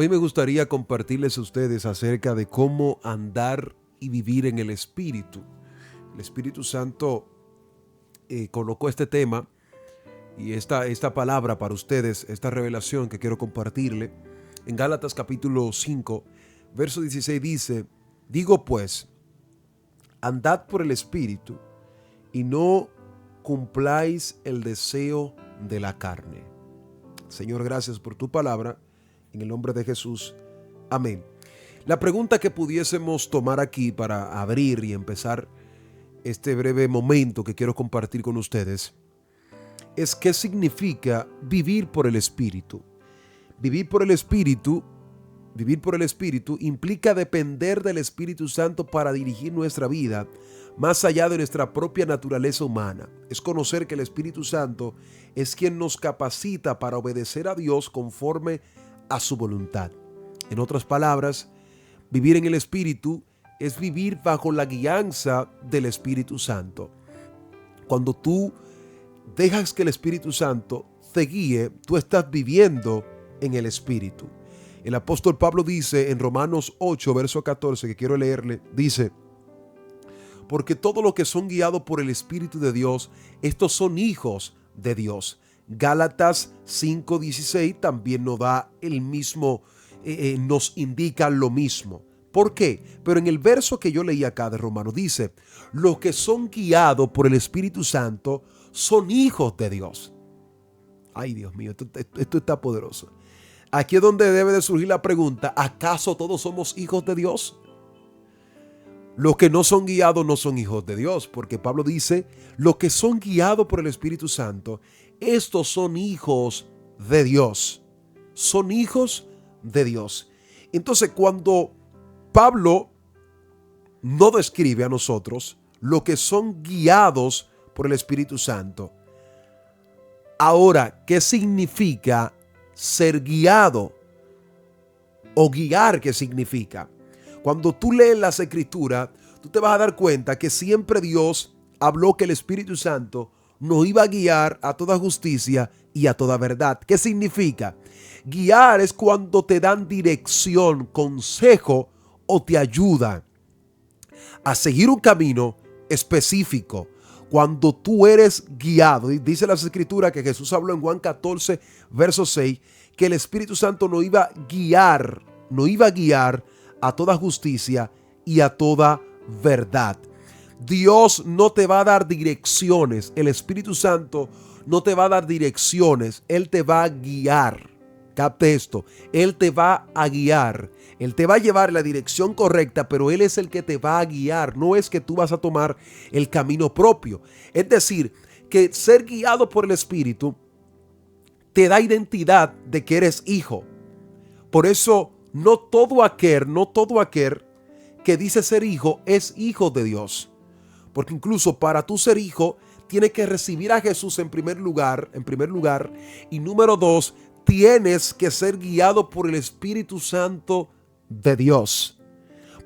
Hoy me gustaría compartirles a ustedes acerca de cómo andar y vivir en el Espíritu. El Espíritu Santo colocó este tema y esta palabra para ustedes, esta revelación que quiero compartirle. En Gálatas capítulo 5, verso 16 dice: digo pues, andad por el Espíritu y no cumpláis el deseo de la carne. Señor, gracias por tu palabra. En el nombre de Jesús. Amén. La pregunta que pudiésemos tomar aquí para abrir y empezar este breve momento que quiero compartir con ustedes es: ¿qué significa vivir por el Espíritu? Vivir por el Espíritu implica depender del Espíritu Santo para dirigir nuestra vida más allá de nuestra propia naturaleza humana. Es conocer que el Espíritu Santo es quien nos capacita para obedecer a Dios conforme a su voluntad. En otras palabras, vivir en el Espíritu es vivir bajo la guianza del Espíritu Santo. Cuando tú dejas que el Espíritu Santo te guíe, tú estás viviendo en el Espíritu. El apóstol Pablo dice en Romanos 8, verso 14, que quiero leerle, dice: porque todo lo que son guiados por el Espíritu de Dios, estos son hijos de Dios. Gálatas 5:16 también nos da el mismo, nos indica lo mismo. ¿Por qué? Pero en el verso que yo leí acá de Romanos dice: los que son guiados por el Espíritu Santo son hijos de Dios. Ay, Dios mío, esto está poderoso. Aquí es donde debe de surgir la pregunta: ¿acaso todos somos hijos de Dios? Los que no son guiados no son hijos de Dios, porque Pablo dice: los que son guiados por el Espíritu Santo, estos son hijos de Dios. Son hijos de Dios. Entonces, cuando Pablo no describe a nosotros los que son guiados por el Espíritu Santo, ahora, ¿qué significa ser guiado? O guiar, ¿qué significa? Cuando tú lees las Escrituras, tú te vas a dar cuenta que siempre Dios habló que el Espíritu Santo nos iba a guiar a toda justicia y a toda verdad. ¿Qué significa? Guiar es cuando te dan dirección, consejo o te ayudan a seguir un camino específico. Cuando tú eres guiado, dice las Escrituras que Jesús habló en Juan 14, verso 6, que el Espíritu Santo nos iba a guiar a toda justicia y a toda verdad. Dios no te va a dar direcciones. El Espíritu Santo no te va a dar direcciones. Él te va a guiar. Capte esto. Él te va a guiar. Él te va a llevar la dirección correcta, pero Él es el que te va a guiar. No es que tú vas a tomar el camino propio. Es decir, que ser guiado por el Espíritu te da identidad de que eres hijo. Por eso no todo aquel que dice ser hijo es hijo de Dios. Porque incluso para tú ser hijo, tienes que recibir a Jesús en primer lugar. Y número 2, tienes que ser guiado por el Espíritu Santo de Dios.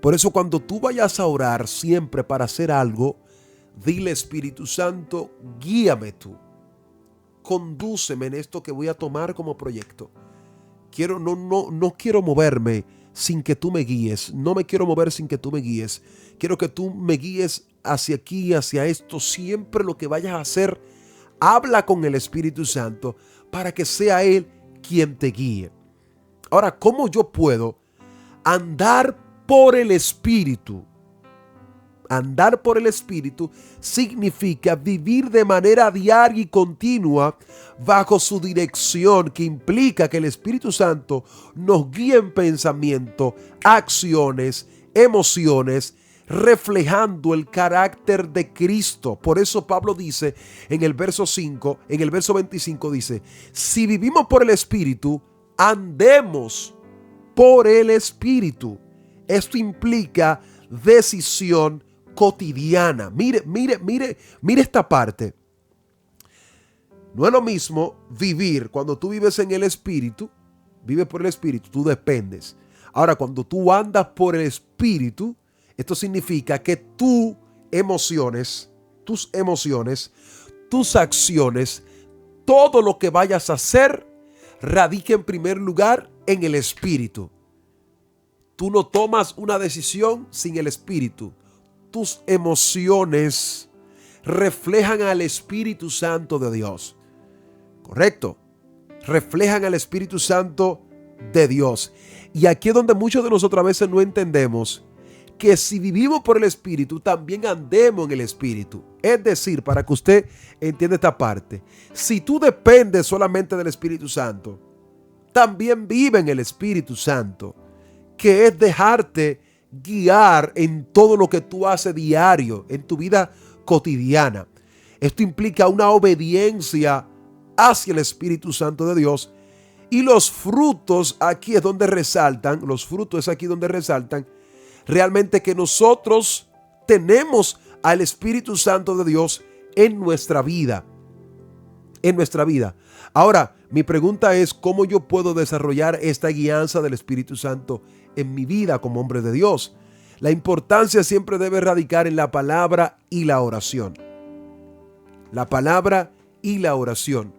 Por eso cuando tú vayas a orar siempre para hacer algo, dile: Espíritu Santo, guíame tú. Condúceme en esto que voy a tomar como proyecto. No quiero moverme sin que tú me guíes. No me quiero mover sin que tú me guíes. Quiero que tú me guíes hacia aquí, hacia esto. Siempre lo que vayas a hacer, habla con el Espíritu Santo para que sea Él quien te guíe. Ahora, ¿cómo yo puedo andar por el Espíritu? Andar por el Espíritu significa vivir de manera diaria y continua bajo su dirección, que implica que el Espíritu Santo nos guíe en pensamiento, acciones, emociones, reflejando el carácter de Cristo. Por eso Pablo dice en el verso 25 dice: si vivimos por el Espíritu, andemos por el Espíritu. Esto implica decisión cotidiana. Mire esta parte. No es lo mismo vivir cuando tú vives en el Espíritu, vives por el Espíritu, tú dependes. Ahora, cuando tú andas por el Espíritu, esto significa que tus emociones, tus acciones, todo lo que vayas a hacer, radica en primer lugar en el Espíritu. Tú no tomas una decisión sin el Espíritu. Tus emociones reflejan al Espíritu Santo de Dios. ¿Correcto? Reflejan al Espíritu Santo de Dios. Y aquí es donde muchos de nosotros a veces no entendemos que si vivimos por el Espíritu, también andemos en el Espíritu. Es decir, para que usted entienda esta parte, si tú dependes solamente del Espíritu Santo, también vive en el Espíritu Santo, que es dejarte guiar en todo lo que tú haces diario, en tu vida cotidiana. Esto implica una obediencia hacia el Espíritu Santo de Dios. Y los frutos aquí es donde resaltan, realmente que nosotros tenemos al Espíritu Santo de Dios en nuestra vida. Ahora, mi pregunta es, ¿cómo yo puedo desarrollar esta guianza del Espíritu Santo en mi vida como hombre de Dios? La importancia siempre debe radicar en la palabra y la oración. La palabra y la oración.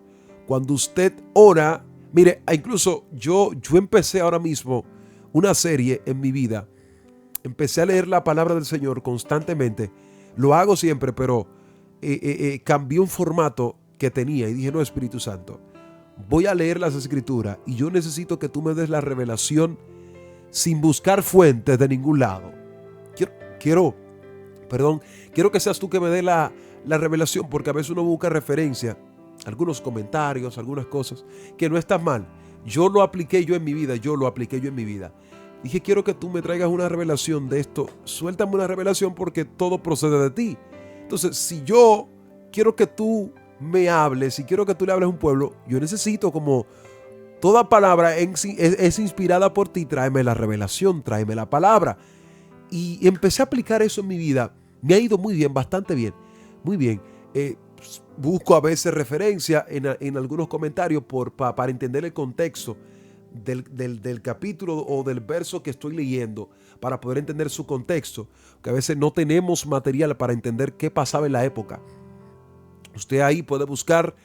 Cuando usted ora, mire, incluso yo empecé ahora mismo una serie en mi vida. Empecé a leer la palabra del Señor constantemente. Lo hago siempre, pero cambié un formato que tenía y dije, no, Espíritu Santo, voy a leer las Escrituras y yo necesito que tú me des la revelación sin buscar fuentes de ningún lado. Quiero que seas tú que me dé la revelación, porque a veces uno busca referencia, algunos comentarios, algunas cosas, que no están mal. Yo lo apliqué yo en mi vida. Dije, quiero que tú me traigas una revelación de esto. Suéltame una revelación porque todo procede de ti. Entonces, si yo quiero que tú me hables, si quiero que tú le hables a un pueblo, yo necesito, como toda palabra es inspirada por ti, tráeme la revelación, tráeme la palabra. Y empecé a aplicar eso en mi vida. Me ha ido muy bien, bastante bien. Muy bien. Busco a veces referencia en algunos comentarios para entender el contexto del capítulo o del verso que estoy leyendo, para poder entender su contexto, que a veces no tenemos material para entender qué pasaba en la época. Usted ahí puede buscar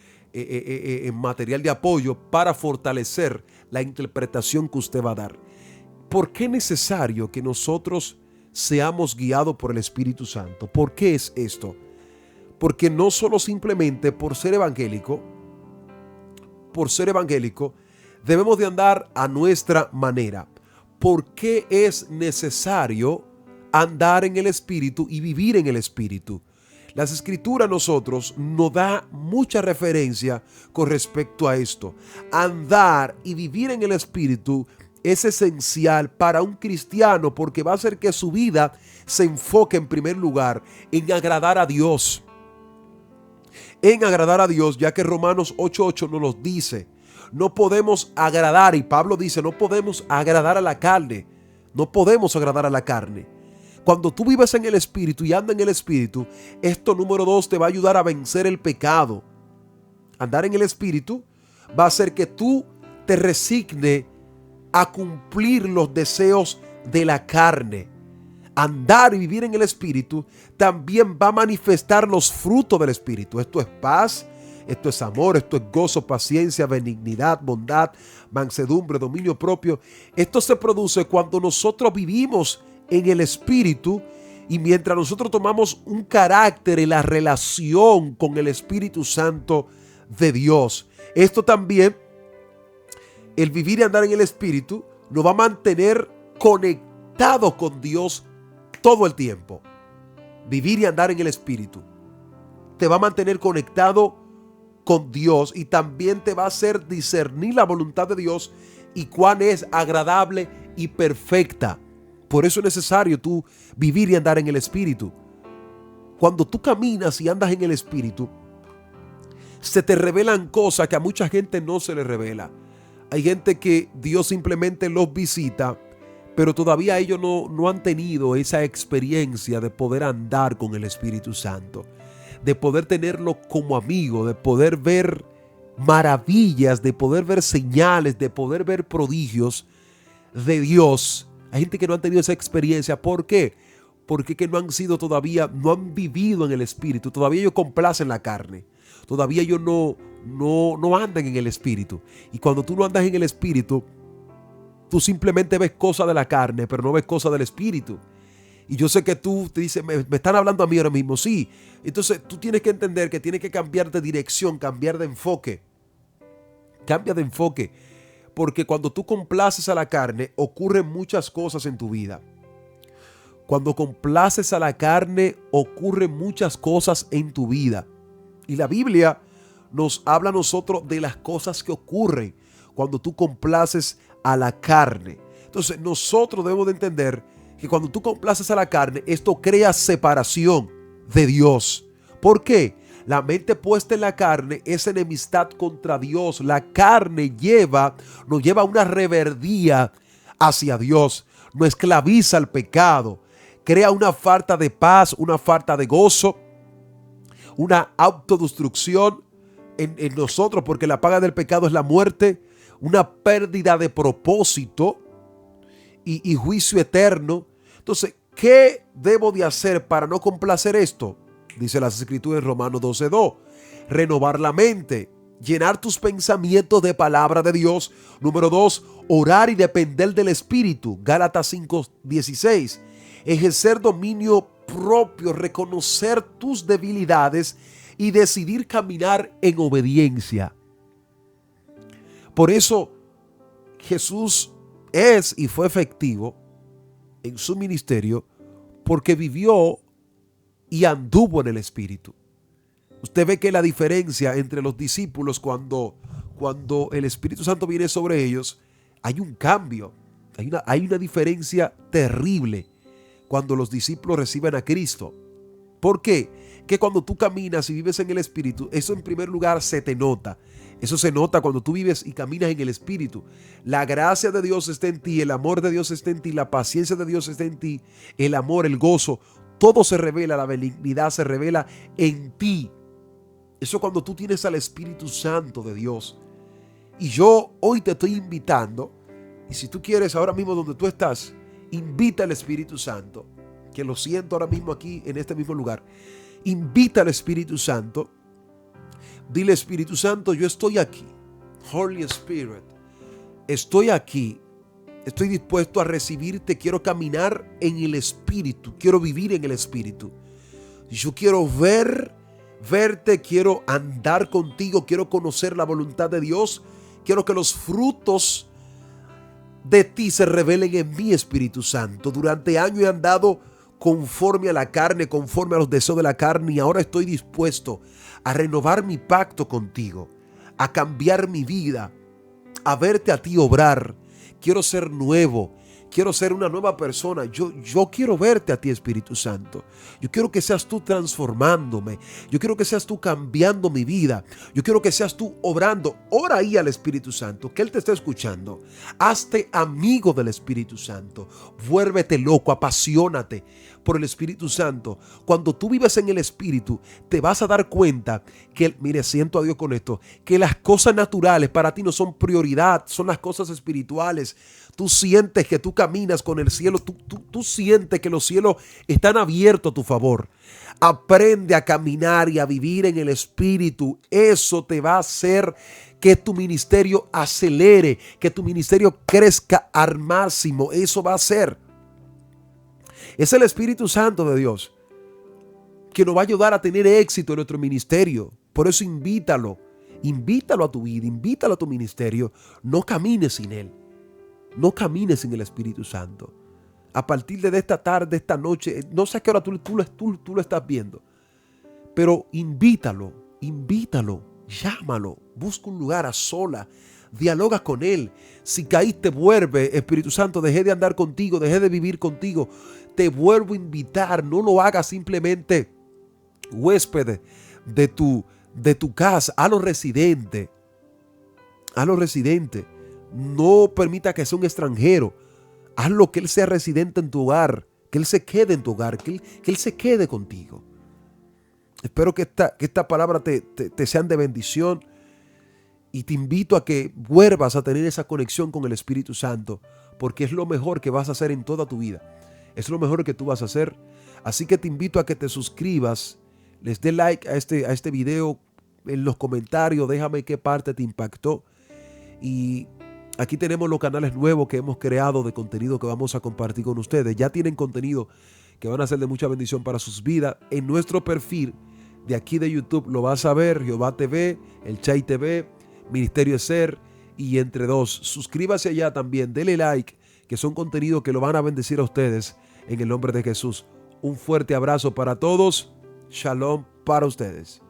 material de apoyo para fortalecer la interpretación que usted va a dar. ¿Por qué es necesario que nosotros seamos guiados por el Espíritu Santo? ¿Por qué es esto? Porque no solo simplemente por ser evangélico, debemos de andar a nuestra manera. ¿Por qué es necesario andar en el Espíritu y vivir en el Espíritu? Las Escrituras a nosotros nos da mucha referencia con respecto a esto. Andar y vivir en el Espíritu es esencial para un cristiano, porque va a hacer que su vida se enfoque en primer lugar en agradar a Dios. Ya que Romanos 8:8 nos lo dice. No podemos agradar, y Pablo dice, no podemos agradar a la carne. Cuando tú vives en el Espíritu y andas en el Espíritu, esto, número 2, te va a ayudar a vencer el pecado. Andar en el Espíritu va a hacer que tú te resignes a cumplir los deseos de la carne. Andar y vivir en el Espíritu también va a manifestar los frutos del Espíritu. Esto es paz, esto es amor, esto es gozo, paciencia, benignidad, bondad, mansedumbre, dominio propio. Esto se produce cuando nosotros vivimos en el Espíritu, y mientras nosotros tomamos un carácter en la relación con el Espíritu Santo de Dios. Esto también, el vivir y andar en el Espíritu, nos va a mantener conectados con Dios todo el tiempo. Vivir y andar en el Espíritu te va a mantener conectado con Dios, y también te va a hacer discernir la voluntad de Dios y cuán es agradable y perfecta. Por eso es necesario tú vivir y andar en el Espíritu. Cuando tú caminas y andas en el Espíritu, se te revelan cosas que a mucha gente no se le revela. Hay gente que Dios simplemente los visita, pero todavía ellos no han tenido esa experiencia de poder andar con el Espíritu Santo, de poder tenerlo como amigo, de poder ver maravillas, de poder ver señales, de poder ver prodigios de Dios. Hay gente que no han tenido esa experiencia. ¿Por qué? Porque que no han sido todavía, no han vivido en el Espíritu. Todavía ellos complacen la carne. Todavía ellos no andan en el Espíritu. Y cuando tú no andas en el Espíritu, Tú simplemente ves cosas de la carne, pero no ves cosas del espíritu. Y yo sé que tú te dices, me están hablando a mí ahora mismo. Sí. Entonces tú tienes que entender que tienes que cambiar de dirección, cambiar de enfoque. Cambia de enfoque. Porque cuando tú complaces a la carne, ocurren muchas cosas en tu vida. Cuando complaces a la carne, ocurren muchas cosas en tu vida. Y la Biblia nos habla a nosotros de las cosas que ocurren cuando tú complaces a la carne. Entonces nosotros debemos de entender que cuando tú complaces a la carne, esto crea separación de Dios. ¿Por qué? La mente puesta en la carne es enemistad contra Dios. La carne nos lleva a una reverdía hacia Dios. Nos esclaviza al pecado. Crea una falta de paz, una falta de gozo, una autodestrucción en nosotros, porque la paga del pecado es la muerte, una pérdida de propósito y juicio eterno. Entonces, ¿qué debo de hacer para no complacer esto? Dice las Escrituras en Romanos 12:2. Renovar la mente, llenar tus pensamientos de palabra de Dios. Número 2, orar y depender del Espíritu. Gálatas 5:16. Ejercer dominio propio, reconocer tus debilidades y decidir caminar en obediencia. Por eso Jesús es y fue efectivo en su ministerio porque vivió y anduvo en el Espíritu. Usted ve que la diferencia entre los discípulos cuando el Espíritu Santo viene sobre ellos, hay un cambio, hay una diferencia terrible cuando los discípulos reciben a Cristo. ¿Por qué? Que cuando tú caminas y vives en el Espíritu, eso en primer lugar se te nota. Eso se nota cuando tú vives y caminas en el Espíritu. La gracia de Dios está en ti, el amor de Dios está en ti, la paciencia de Dios está en ti, el amor, el gozo, todo se revela, la benignidad se revela en ti. Eso cuando tú tienes al Espíritu Santo de Dios. Y yo hoy te estoy invitando, y si tú quieres ahora mismo donde tú estás, invita al Espíritu Santo, que lo siento ahora mismo aquí en este mismo lugar. Invita al Espíritu Santo. Dile: Espíritu Santo, yo estoy aquí. Holy Spirit, estoy aquí. Estoy dispuesto a recibirte. Quiero caminar en el Espíritu. Quiero vivir en el Espíritu. Yo quiero verte. Quiero andar contigo. Quiero conocer la voluntad de Dios. Quiero que los frutos de ti se revelen en mí, Espíritu Santo. Durante años he andado conforme a la carne, conforme a los deseos de la carne, y ahora estoy dispuesto a renovar mi pacto contigo, a cambiar mi vida, a verte a ti obrar. Quiero ser nuevo, quiero ser una nueva persona. Yo quiero verte a ti, Espíritu Santo. Yo quiero que seas tú transformándome. Yo quiero que seas tú cambiando mi vida. Yo quiero que seas tú obrando. Ora ahí al Espíritu Santo, que Él te está escuchando. Hazte amigo del Espíritu Santo. Vuélvete loco, apasionate por el Espíritu Santo. Cuando tú vives en el Espíritu, te vas a dar cuenta que, mire, siento a Dios con esto, que las cosas naturales para ti no son prioridad, son las cosas espirituales. Tú sientes que tú caminas con el cielo, tú sientes que los cielos están abiertos a tu favor. Aprende a caminar y a vivir en el Espíritu. Eso te va a hacer que tu ministerio acelere, que tu ministerio crezca al máximo. Eso va a ser. Es el Espíritu Santo de Dios que nos va a ayudar a tener éxito en nuestro ministerio. Por eso invítalo a tu vida, invítalo a tu ministerio. No camines sin Él. No camines sin el Espíritu Santo. A partir de esta tarde, esta noche, no sé a qué hora tú lo estás viendo, pero invítalo, llámalo, busca un lugar a sola, dialoga con Él. Si caíste, vuelve. Espíritu Santo, dejé de andar contigo, dejé de vivir contigo, te vuelvo a invitar. No lo hagas simplemente huésped de tu casa. Hazlo residente. No permita que sea un extranjero. Hazlo que Él sea residente en tu hogar, que Él se quede en tu hogar, que Él se quede contigo. Espero que esta palabra te sean de bendición, y te invito a que vuelvas a tener esa conexión con el Espíritu Santo, porque es lo mejor que vas a hacer en toda tu vida. Es lo mejor que tú vas a hacer. Así que te invito a que te suscribas, les dé like a este video. En los comentarios déjame qué parte te impactó, y Aquí tenemos los canales nuevos que hemos creado de contenido que vamos a compartir con ustedes. Ya tienen contenido que van a ser de mucha bendición para sus vidas. En nuestro perfil de aquí de YouTube lo vas a ver: Jehová TV, El Chai TV, Ministerio de Ser y Entre Dos. Suscríbase allá también, dele like, que son contenidos que lo van a bendecir a ustedes en el nombre de Jesús. Un fuerte abrazo para todos. Shalom para ustedes.